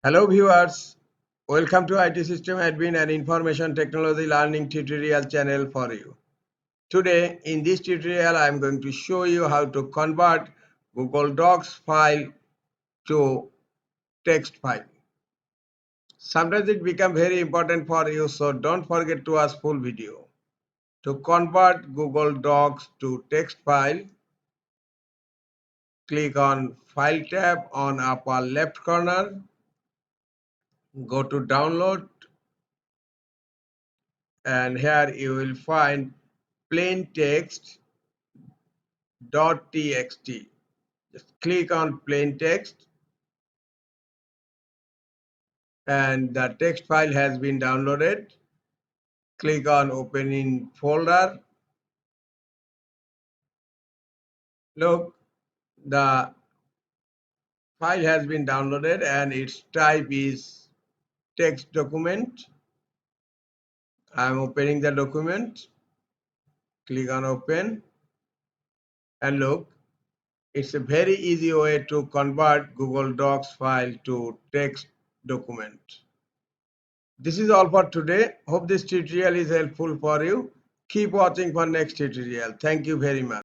Hello viewers, welcome to IT System Admin and Information Technology Learning tutorial channel for you. Today in this tutorial I am going to show you how to convert Google Docs file to text file. Sometimes it becomes very important for you, so don't forget to watch full video. To convert Google Docs to text file, click on File tab on upper left corner, go to Download, and here you will find plain text .txt. Just click on plain text and the text file has been downloaded. Click on open in folder. Look, the file has been downloaded and its type is text document. I am opening the document. Click on open and look, it's a very easy way to convert Google Docs file to text document. This is all for today. Hope this tutorial is helpful for you. Keep watching for next tutorial. Thank you very much.